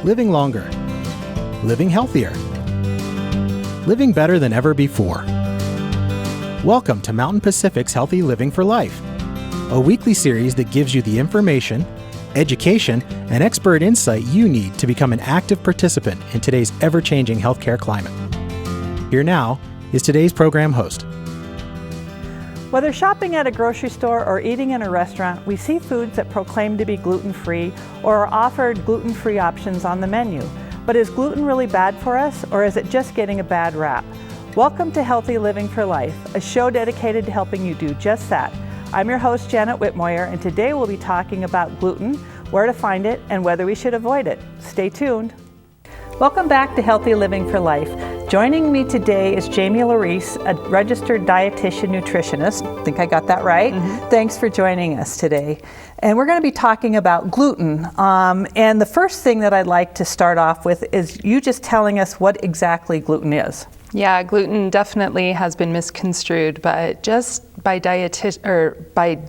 living longer, living healthier, living better than ever before. Welcome to Mountain Pacific's Healthy Living for Life, a weekly series that gives you the information, education, and expert insight you need to become an active participant in today's ever-changing healthcare climate. Here now is today's program host. Whether shopping at a grocery store or eating in a restaurant, we see foods that proclaim to be gluten-free or are offered gluten-free options on the menu. But is gluten really bad for us, or is it just getting a bad rap? Welcome to Healthy Living for Life, a show dedicated to helping you do just that. I'm your host, Janet Whitmoyer, and today we'll be talking about gluten, where to find it, and whether we should avoid it. Stay tuned. Welcome back to Healthy Living for Life. Joining me today is Jamie Larice, a registered dietitian nutritionist. I think I got that right. Thanks for joining us today. And we're going to be talking about gluten. And the first thing that I'd like to start off with is you just telling us what exactly gluten is. Yeah, gluten definitely has been misconstrued, but just by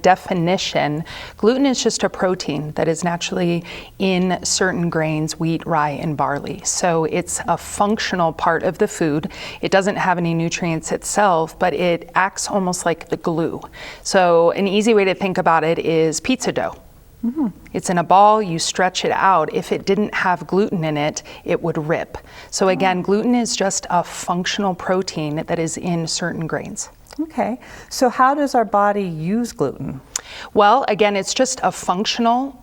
definition, gluten is just a protein that is naturally in certain grains, wheat, rye, and barley. So it's a functional part of the food. It doesn't have any nutrients itself, but it acts almost like the glue. So an easy way to think about it is pizza dough. It's in a ball, you stretch it out. If it didn't have gluten in it, it would rip. So again, gluten is just a functional protein that is in certain grains. Okay, so how does our body use gluten? Well, again, it's just a functional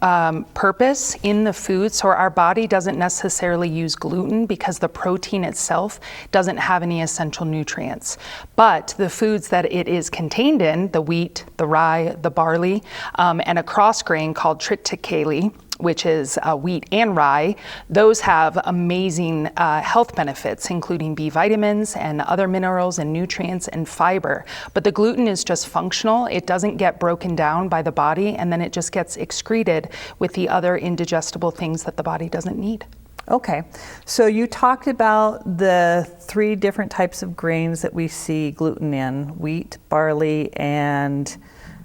purpose in the food. So our body doesn't necessarily use gluten because the protein itself doesn't have any essential nutrients. But the foods that it is contained in, the wheat, the rye, the barley, and a cross grain called triticale, which is wheat and rye, those have amazing health benefits, including B vitamins and other minerals and nutrients and fiber. But the gluten is just functional. It doesn't get broken down by the body, and then it just gets excreted with the other indigestible things that the body doesn't need. Okay, so you talked about the 3 different types of grains that we see gluten in: wheat, barley, and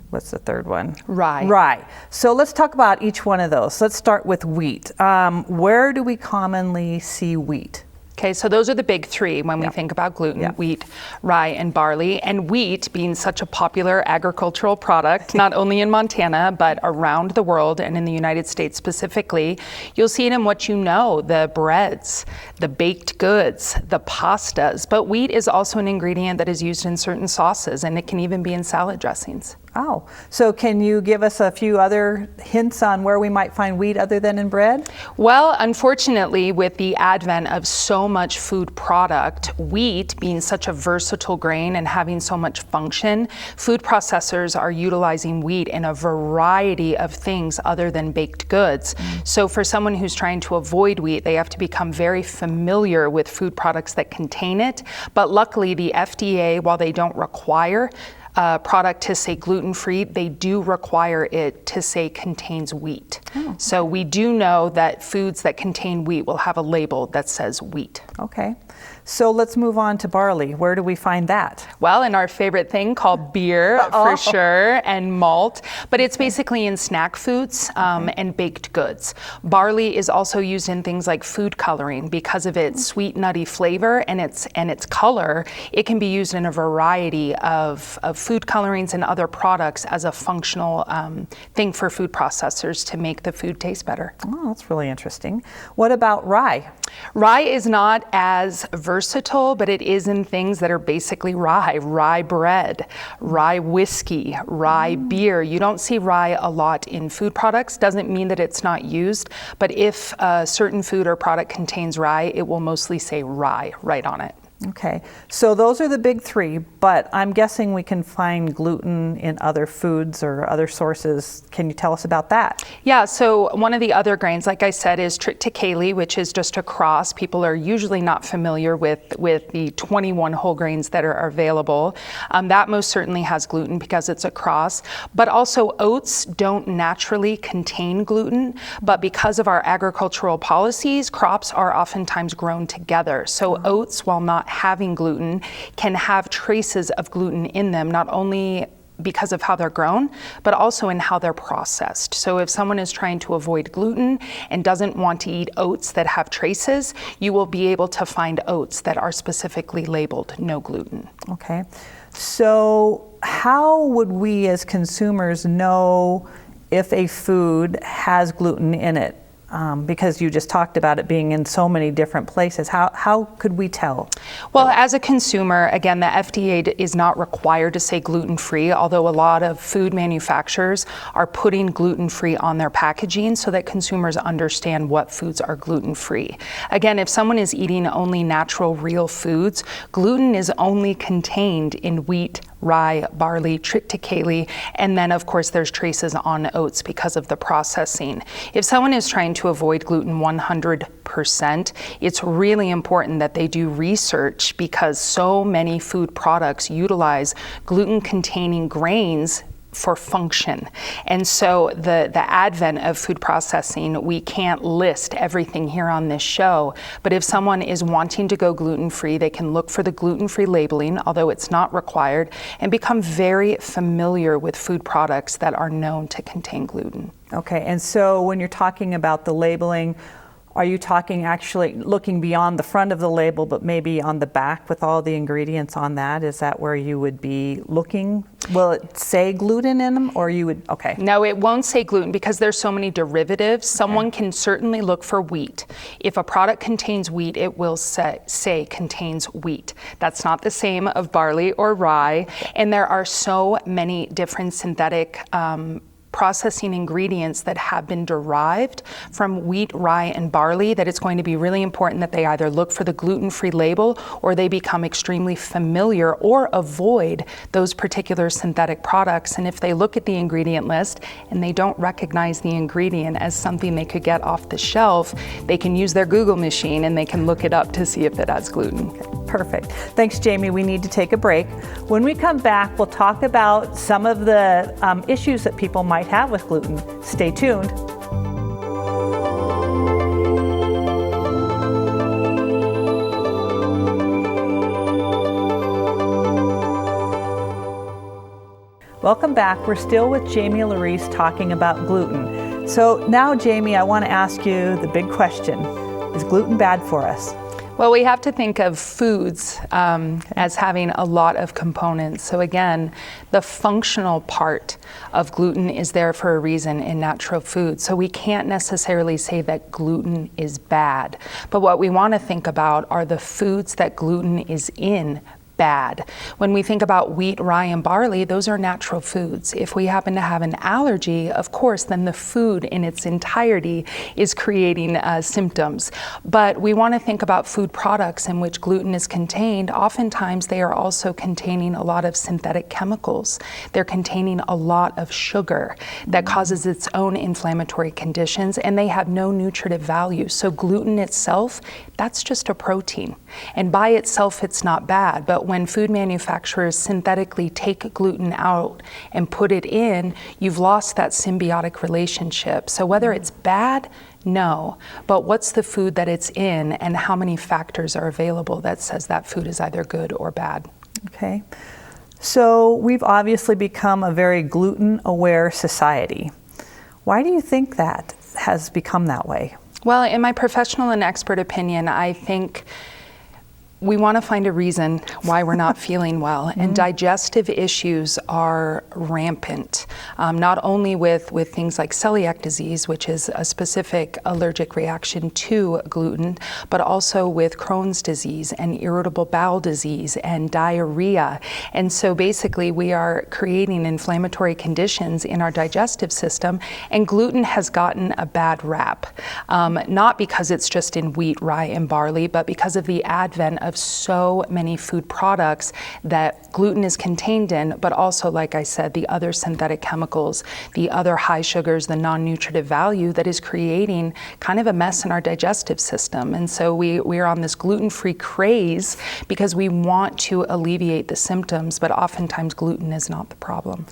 what's the third one? Rye. Rye. So let's talk about each one of those. Let's start with wheat. Where do we commonly see wheat? Okay, so those are the big 3 when we think about gluten: wheat, rye, and barley. And wheat being such a popular agricultural product, not only in Montana, but around the world and in the United States specifically, you'll see it in what you know, the breads, the baked goods, the pastas. But wheat is also an ingredient that is used in certain sauces, and it can even be in salad dressings. Oh, so can you give us a few other hints on where we might find wheat other than in bread? Well, unfortunately, with the advent of so much food product, wheat being such a versatile grain and having so much function, food processors are utilizing wheat in a variety of things other than baked goods. So for someone who's trying to avoid wheat, they have to become very familiar with food products that contain it. But luckily, the FDA, while they don't require product to say gluten-free, they do require it to say contains wheat. So we do know that foods that contain wheat will have a label that says wheat. Okay, so let's move on to barley. Where do we find that? Well, in our favorite thing called beer, for sure, and malt, but it's basically in snack foods and baked goods. Barley is also used in things like food coloring because of its sweet, nutty flavor and its color. It can be used in a variety of food colorings and other products as a functional thing for food processors to make the food taste better. Oh, that's really interesting. What about rye? Rye is not as versatile, but it is in things that are basically rye. Rye bread, rye whiskey, rye beer. You don't see rye a lot in food products. Doesn't mean that it's not used, but if a certain food or product contains rye, it will mostly say rye right on it. Okay, so those are the big 3, but I'm guessing we can find gluten in other foods or other sources. Can you tell us about that? Yeah, so one of the other grains, like I said, is triticale, which is just a cross. People are usually not familiar with the 21 whole grains that are available. That most certainly has gluten because it's a cross, but also oats don't naturally contain gluten, but because of our agricultural policies, crops are oftentimes grown together. So oats, while not having gluten, can have traces of gluten in them, not only because of how they're grown, but also in how they're processed. So if someone is trying to avoid gluten and doesn't want to eat oats that have traces, you will be able to find oats that are specifically labeled no gluten. Okay. So how would we as consumers know if a food has gluten in it? Because you just talked about it being in so many different places. How could we tell? Well, as a consumer, again, the FDA is not required to say gluten-free, although a lot of food manufacturers are putting gluten-free on their packaging so that consumers understand what foods are gluten-free. Again, if someone is eating only natural, real foods, gluten is only contained in wheat, rye, barley, triticale, and then of course there's traces on oats because of the processing. If someone is trying to avoid gluten 100%, it's really important that they do research because so many food products utilize gluten-containing grains for function. And so the advent of food processing, we can't list everything here on this show, but if someone is wanting to go gluten-free, they can look for the gluten-free labeling, although it's not required, and become very familiar with food products that are known to contain gluten. Okay, and so when you're talking about the labeling, are you talking actually looking beyond the front of the label, but maybe on the back with all the ingredients on that? Is that where you would be looking? Will it say gluten in them, or you would, okay. No, it won't say gluten because there's so many derivatives. Someone can certainly look for wheat. If a product contains wheat, it will say contains wheat. That's not the same of barley or rye. And there are so many different synthetic processing ingredients that have been derived from wheat, rye, and barley that it's going to be really important that they either look for the gluten-free label or they become extremely familiar or avoid those particular synthetic products. And if they look at the ingredient list and they don't recognize the ingredient as something they could get off the shelf, they can use their Google machine and they can look it up to see if it has gluten. Okay, perfect. Thanks, Jamie. We need to take a break. When we come back, we'll talk about some of the issues that people might have with gluten. Stay tuned. Welcome back. We're still with Jamie Larice talking about gluten. So now, Jamie, I want to ask you the big question. Is gluten bad for us? Well, we have to think of foods as having a lot of components. So again, the functional part of gluten is there for a reason in natural food. So we can't necessarily say that gluten is bad. But what we want to think about are the foods that gluten is in bad. When we think about wheat, rye, and barley, those are natural foods. If we happen to have an allergy, of course, then the food in its entirety is creating symptoms. But we want to think about food products in which gluten is contained. Oftentimes, they are also containing a lot of synthetic chemicals. They're containing a lot of sugar that causes its own inflammatory conditions, and they have no nutritive value. So gluten itself, that's just a protein. And by itself, it's not bad. But when food manufacturers synthetically take gluten out and put it in, you've lost that symbiotic relationship. So whether it's bad, no. But what's the food that it's in, and how many factors are available that says that food is either good or bad? Okay. So we've obviously become a very gluten-aware society. Why do you think that has become that way? Well, in my professional and expert opinion, I think we want to find a reason why we're not feeling well. And digestive issues are rampant, not only with things like celiac disease, which is a specific allergic reaction to gluten, but also with Crohn's disease and irritable bowel disease and diarrhea. And so basically we are creating inflammatory conditions in our digestive system, and gluten has gotten a bad rap. Not because it's just in wheat, rye, and barley, but because of the advent of so many food products that gluten is contained in, but also, like I said, the other synthetic chemicals, the other high sugars, the non-nutritive value that is creating kind of a mess in our digestive system. And so we're on this gluten-free craze because we want to alleviate the symptoms, but oftentimes gluten is not the problem.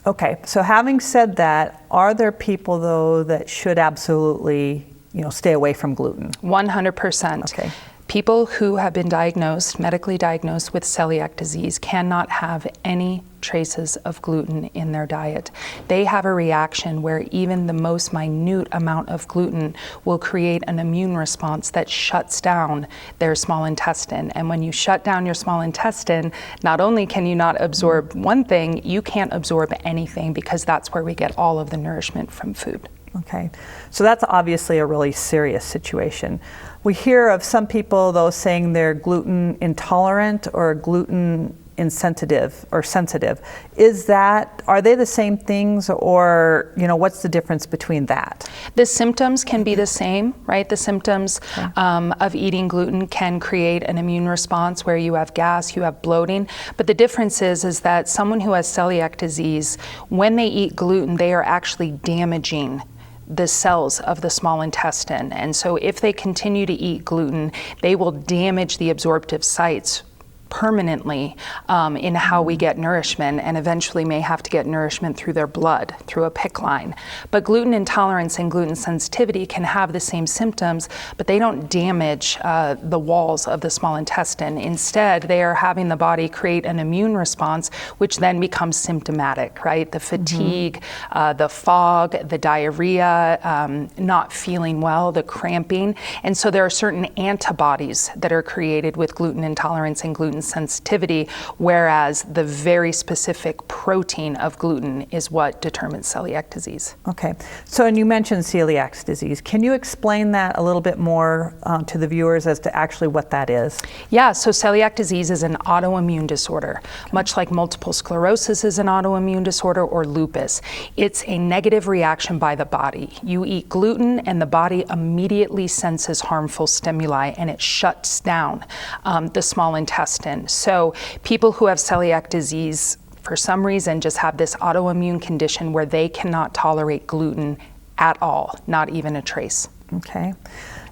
Okay, so having said that, are there people though that should absolutely, stay away from gluten? 100%. Okay. People who have been diagnosed, medically diagnosed with celiac disease cannot have any traces of gluten in their diet. They have a reaction where even the most minute amount of gluten will create an immune response that shuts down their small intestine. And when you shut down your small intestine, not only can you not absorb one thing, you can't absorb anything, because that's where we get all of the nourishment from food. Okay, so that's obviously a really serious situation. We hear of some people, though, saying they're gluten intolerant or gluten insensitive or sensitive. Are they the same things, or what's the difference between that? The symptoms can be the same, right? The symptoms of eating gluten can create an immune response where you have gas, you have bloating. But the difference is that someone who has celiac disease, when they eat gluten, they are actually damaging the cells of the small intestine. And so if they continue to eat gluten, they will damage the absorptive sites permanently in how we get nourishment, and eventually may have to get nourishment through their blood, through a PICC line. But gluten intolerance and gluten sensitivity can have the same symptoms, but they don't damage the walls of the small intestine. Instead, they are having the body create an immune response, which then becomes symptomatic, right? The fatigue, the fog, the diarrhea, not feeling well, the cramping. And so there are certain antibodies that are created with gluten intolerance and gluten sensitivity, whereas the very specific protein of gluten is what determines celiac disease. Okay, so and you mentioned celiac disease. Can you explain that a little bit more to the viewers as to actually what that is? Yeah, so celiac disease is an autoimmune disorder, much like multiple sclerosis is an autoimmune disorder or lupus. It's a negative reaction by the body. You eat gluten and the body immediately senses harmful stimuli and it shuts down the small intestine. So people who have celiac disease, for some reason, just have this autoimmune condition where they cannot tolerate gluten at all, not even a trace. Okay.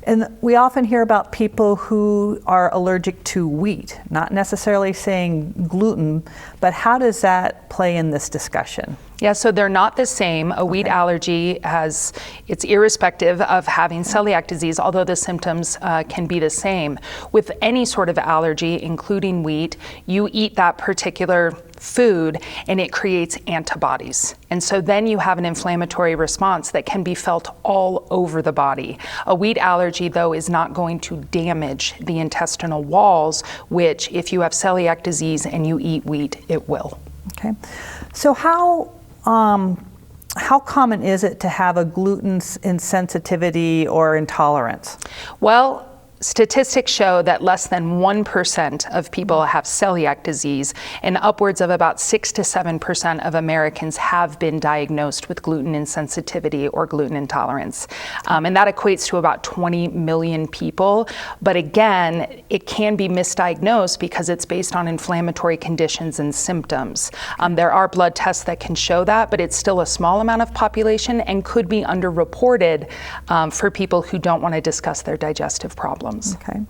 And we often hear about people who are allergic to wheat, not necessarily saying gluten, but how does that play in this discussion? Yeah, so they're not the same. A wheat allergy it's irrespective of having celiac disease, although the symptoms can be the same. With any sort of allergy, including wheat, you eat that particular food and it creates antibodies. And so then you have an inflammatory response that can be felt all over the body. A wheat allergy, though, is not going to damage the intestinal walls, which if you have celiac disease and you eat wheat, it will. Okay. So how common is it to have a gluten insensitivity or intolerance? Well, statistics show that less than 1% of people have celiac disease, and upwards of about 6 to 7% of Americans have been diagnosed with gluten insensitivity or gluten intolerance. And that equates to about 20 million people. But again, it can be misdiagnosed because it's based on inflammatory conditions and symptoms. There are blood tests that can show that, but it's still a small amount of population and could be underreported for people who don't want to discuss their digestive problems. Okay.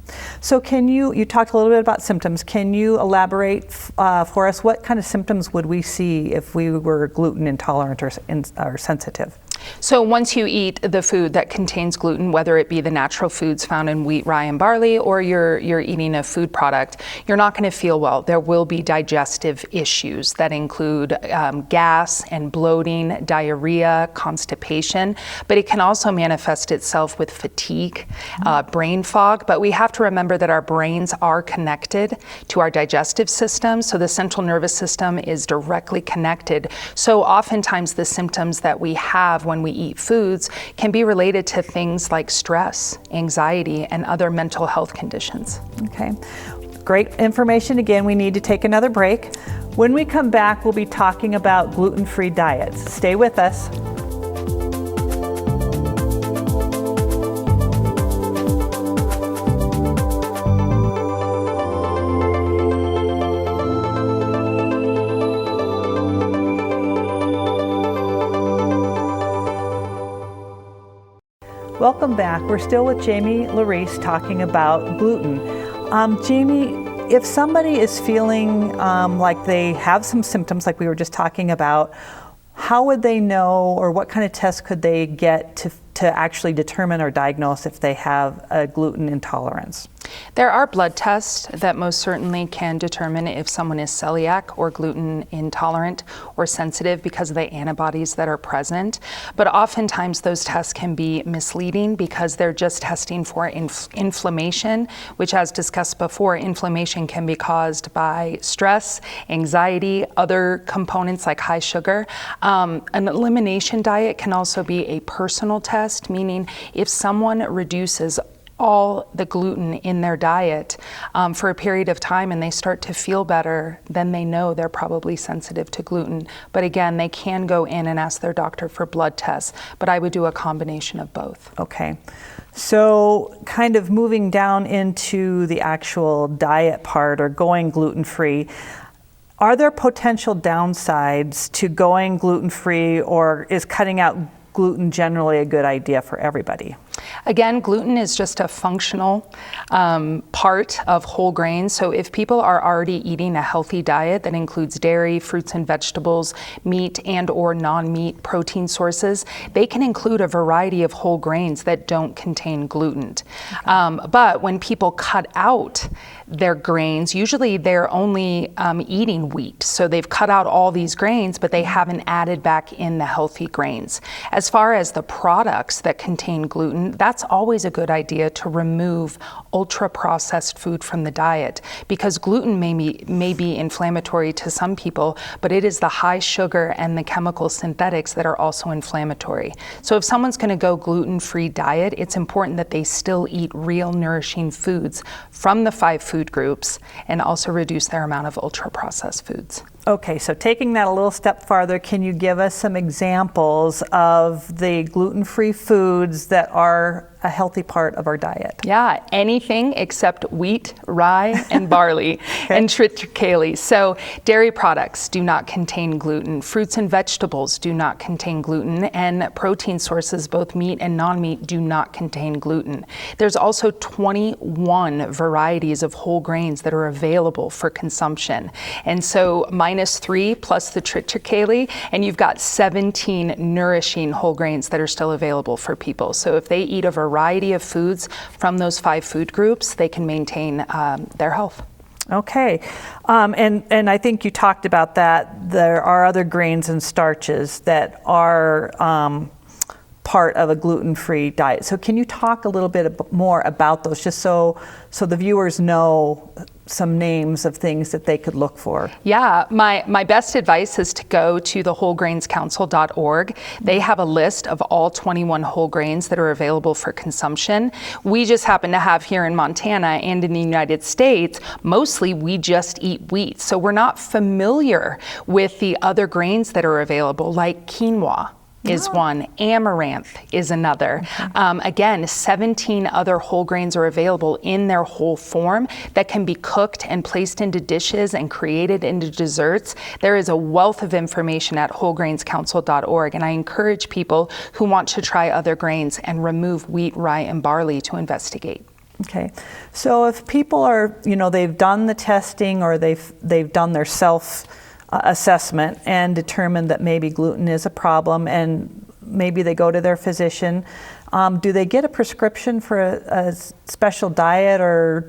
So you talked a little bit about symptoms. Can you elaborate for us? What kind of symptoms would we see if we were gluten intolerant or sensitive? So once you eat the food that contains gluten, whether it be the natural foods found in wheat, rye, and barley, or you're eating a food product, you're not going to feel well. There will be digestive issues that include gas and bloating, diarrhea, constipation, but it can also manifest itself with fatigue, brain fog. But we have to remember that our brains are connected to our digestive system, so the central nervous system is directly connected. So oftentimes the symptoms that we have when we eat foods can be related to things like stress, anxiety, and other mental health conditions. Okay, great information. Again, we need to take another break. When we come back, we'll be talking about gluten-free diets. Stay with us. Welcome back. We're still with Jamie Larice talking about gluten. Jamie, if somebody is feeling like they have some symptoms like we were just talking about, how would they know, or what kind of tests could they get to actually determine or diagnose if they have a gluten intolerance? There are blood tests that most certainly can determine if someone is celiac or gluten intolerant or sensitive because of the antibodies that are present. But oftentimes those tests can be misleading because they're just testing for inflammation, which, as discussed before, inflammation can be caused by stress, anxiety, other components like high sugar. An elimination diet can also be a personal test, meaning if someone reduces all the gluten in their diet for a period of time and they start to feel better, then they know they're probably sensitive to gluten. But again, they can go in and ask their doctor for blood tests, but I would do a combination of both. Okay. So kind of moving down into the actual diet part or going gluten-free, are there potential downsides to going gluten-free, or is cutting out gluten generally a good idea for everybody? Again, gluten is just a functional part of whole grains. So if people are already eating a healthy diet that includes dairy, fruits and vegetables, meat and or non-meat protein sources, they can include a variety of whole grains that don't contain gluten. Okay. But when people cut out their grains, usually they're only eating wheat. So they've cut out all these grains, but they haven't added back in the healthy grains. As far as the products that contain gluten, that's always a good idea to remove ultra-processed food from the diet, because gluten may be inflammatory to some people, but it is the high sugar and the chemical synthetics that are also inflammatory. So if someone's going to go gluten-free diet, it's important that they still eat real nourishing foods from the 5 food groups and also reduce their amount of ultra-processed foods. Okay, so taking that a little step farther, can you give us some examples of the gluten-free foods that are a healthy part of our diet? Yeah, anything except wheat, rye, and barley, and triticale. So dairy products do not contain gluten. Fruits and vegetables do not contain gluten, and protein sources, both meat and non-meat, do not contain gluten. There's also 21 varieties of whole grains that are available for consumption. And so -3 plus the triticale, and you've got 17 nourishing whole grains that are still available for people. So if they eat a variety of foods from those 5 food groups, they can maintain their health. Okay, and I think you talked about that. There are other grains and starches that are part of a gluten-free diet. So can you talk a little bit more about those, just so the viewers know some names of things that they could look for? Yeah, my best advice is to go to the wholegrainscouncil.org. They have a list of all 21 whole grains that are available for consumption. We just happen to have here in Montana and in the United States, mostly we just eat wheat. So we're not familiar with the other grains that are available, like quinoa is one, amaranth is another. Again, 17 other whole grains are available in their whole form that can be cooked and placed into dishes and created into desserts. There is a wealth of information at wholegrainscouncil.org, and I encourage people who want to try other grains and remove wheat, rye, and barley to investigate. Okay, so if people are, they've done the testing or they've done their assessment and determined that maybe gluten is a problem, and maybe they go to their physician, do they get a prescription for a special diet, or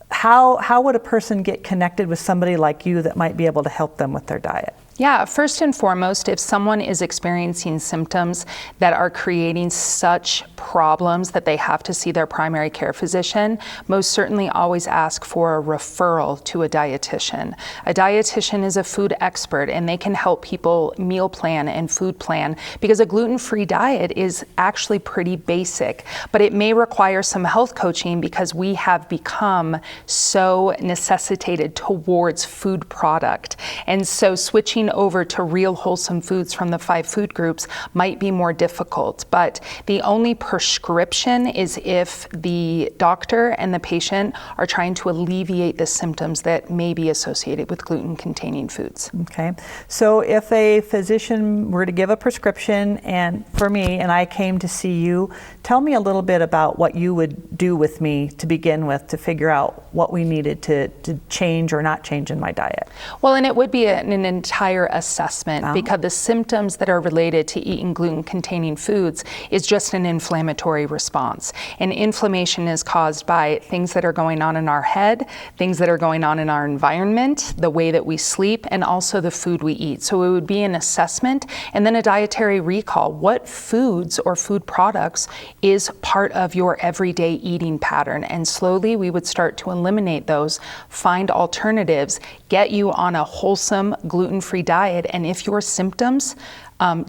how would a person get connected with somebody like you that might be able to help them with their diet? Yeah, first and foremost, if someone is experiencing symptoms that are creating such problems that they have to see their primary care physician, most certainly always ask for a referral to a dietitian. A dietitian is a food expert, and they can help people meal plan and food plan, because a gluten-free diet is actually pretty basic, but it may require some health coaching because we have become so necessitated towards food product. And so switching over to real wholesome foods from the 5 food groups might be more difficult, but the only prescription is if the doctor and the patient are trying to alleviate the symptoms that may be associated with gluten-containing foods. Okay, so if a physician were to give a prescription and for me, and I came to see you, tell me a little bit about what you would do with me to begin with to figure out what we needed to change or not change in my diet. Well, and it would be an entire assessment because the symptoms that are related to eating gluten-containing foods is just an inflammatory response. And inflammation is caused by things that are going on in our head, things that are going on in our environment, the way that we sleep, and also the food we eat. So it would be an assessment and then a dietary recall. What foods or food products is part of your everyday eating pattern? And slowly we would start to eliminate those, find alternatives, get you on a wholesome gluten-free diet. And if your symptoms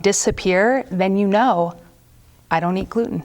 disappear, then you know, I don't eat gluten.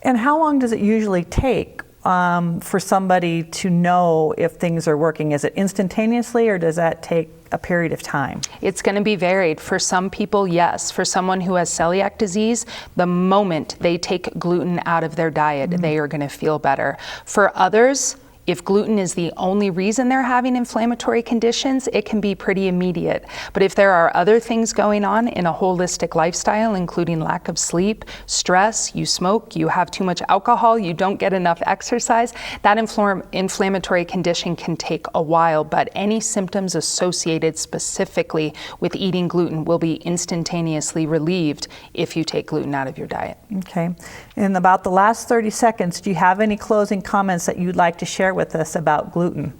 And how long does it usually take for somebody to know if things are working? Is it instantaneously, or does that take a period of time? It's going to be varied. For some people, yes. For someone who has celiac disease, the moment they take gluten out of their diet, they are going to feel better. For others, if gluten is the only reason they're having inflammatory conditions, it can be pretty immediate. But if there are other things going on in a holistic lifestyle, including lack of sleep, stress, you smoke, you have too much alcohol, you don't get enough exercise, that inflammatory condition can take a while. But any symptoms associated specifically with eating gluten will be instantaneously relieved if you take gluten out of your diet. Okay. In about the last 30 seconds, do you have any closing comments that you'd like to share with us about gluten?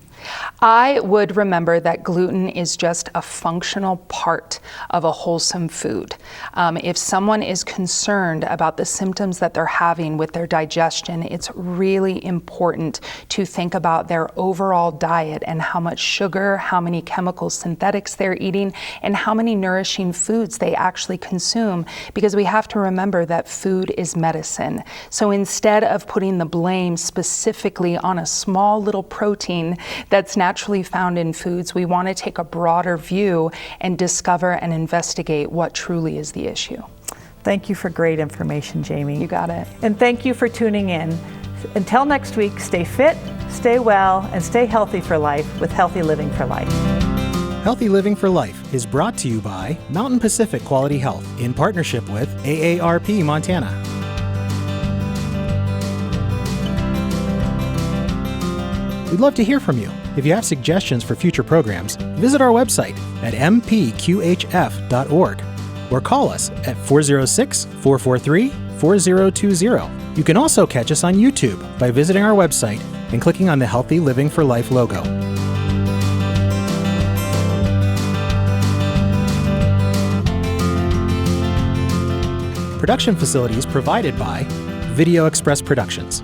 I would remember that gluten is just a functional part of a wholesome food. If someone is concerned about the symptoms that they're having with their digestion, it's really important to think about their overall diet and how much sugar, how many chemical synthetics they're eating, and how many nourishing foods they actually consume, because we have to remember that food is medicine. So instead of putting the blame specifically on a small little protein that's naturally found in foods, we want to take a broader view and discover and investigate what truly is the issue. Thank you for great information, Jamie. You got it. And thank you for tuning in. Until next week, stay fit, stay well, and stay healthy for life with Healthy Living for Life. Healthy Living for Life is brought to you by Mountain Pacific Quality Health in partnership with AARP Montana. We'd love to hear from you. If you have suggestions for future programs, visit our website at mpqhf.org or call us at 406-443-4020. You can also catch us on YouTube by visiting our website and clicking on the Healthy Living for Life logo. Production facilities provided by Video Express Productions.